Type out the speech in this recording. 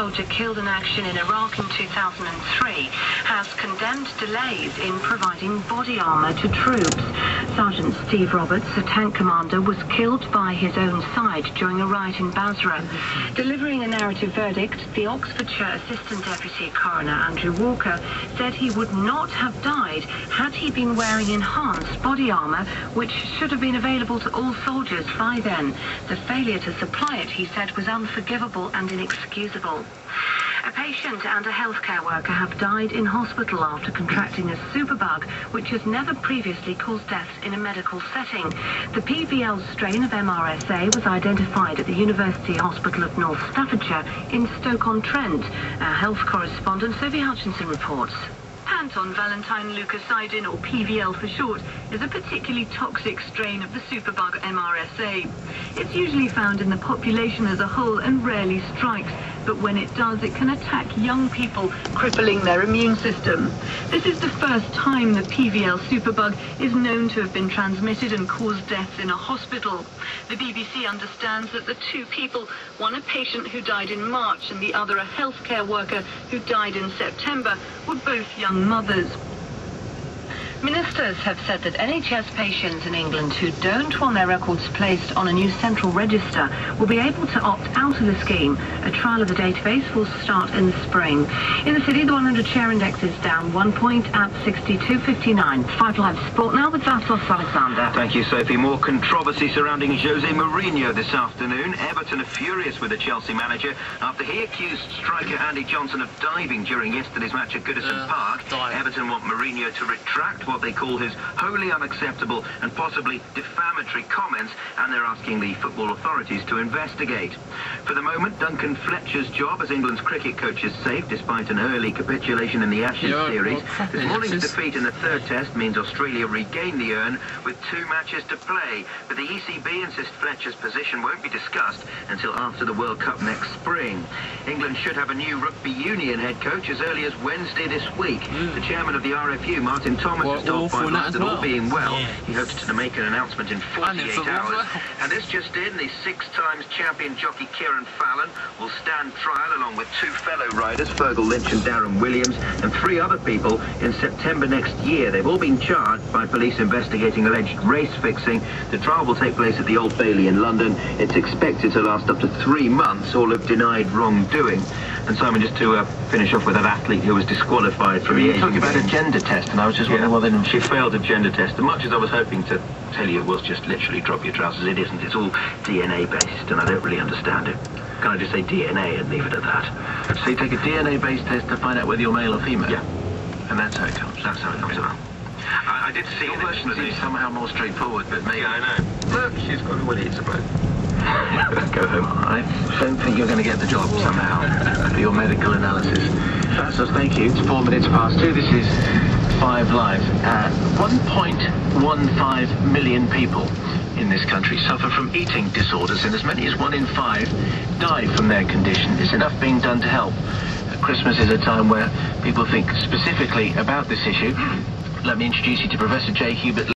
soldier killed in action in Iraq in 2003, has condemned delays in providing body armour to troops. Sergeant Steve Roberts, a tank commander, was killed by his own side during a riot in Basra. Delivering a narrative verdict, the Oxfordshire Assistant Deputy Coroner Andrew Walker said he would not have died had he been wearing enhanced body armour, which should have been available to all soldiers by then. The failure to supply it, he said, was unforgivable and inexcusable. A patient and a healthcare worker have died in hospital after contracting a superbug which has never previously caused deaths in a medical setting. The PVL strain of MRSA was identified at the University Hospital of North Staffordshire in Stoke-on-Trent. Our health correspondent Sophie Hutchinson reports. Panton Valentine leukocidin, or PVL for short, is a particularly toxic strain of the superbug MRSA. It's usually found in the population as a whole and rarely strikes, but when it does, it can attack young people, crippling their immune system. This is the first time the PVL superbug is known to have been transmitted and caused deaths in a hospital. The BBC understands that the two people, one a patient who died in March and the other a healthcare worker who died in September, were both young mothers. Ministers have said that NHS patients in England who don't want their records placed on a new central register will be able to opt out of the scheme. A trial of the database will start in the spring. In the city, the 100 share index is down 1 point at 62.59. 5 Live Sport now with Vassos Alexander. Thank you, Sophie. More controversy surrounding Jose Mourinho this afternoon. Everton are furious with the Chelsea manager after he accused striker Andy Johnson of diving during yesterday's match at Goodison Park. Everton want Mourinho to retract what they call his wholly unacceptable and possibly defamatory comments, and they're asking the football authorities to investigate. For the moment, Duncan Fletcher's job as England's cricket coach is safe despite an early capitulation in the Ashes series. This morning's defeat in the third test means Australia regain the urn with 2 matches to play, but the ECB insists Fletcher's position won't be discussed until after the World Cup next spring. England should have a new rugby union head coach as early as Wednesday this week. The chairman of the RFU, Martin Thomas, has told Five Live that all being well, he hopes to make an announcement in 48 hours. And this just in, the 6-time champion jockey Kieran Fallon will stand trial along with 2 fellow riders, Fergal Lynch and Darren Williams, and 3 other people in September next year. They've all been charged by police investigating alleged race fixing. The trial will take place at the Old Bailey in London. It's expected to last up to 3 months. All have denied wrongdoing. And Simon, just to finish off with that athlete who was disqualified from the talking about a gender test, and I was just wondering, well, then she failed a gender test. As much as I was hoping to tell you it was just literally drop your trousers, it isn't. It's all DNA based, and I don't really understand it. Can I just say DNA and leave it at that? So you take a DNA based test to find out whether you're male or female? Yeah. And that's how it comes. That's how it comes about. I did see your version of it somehow more straightforward, but maybe. Yeah, I know. Look, she's got a willy, it's a bloke. Go home. I don't think you're going to get the job somehow for your medical analysis. So thank you. It's 4 minutes past 2. This is 5 Live. 1.15 million people in this country suffer from eating disorders, and as many as 1 in 5 die from their condition. Is enough being done to help? Christmas is a time where people think specifically about this issue. Let me introduce you to Professor J. Hubert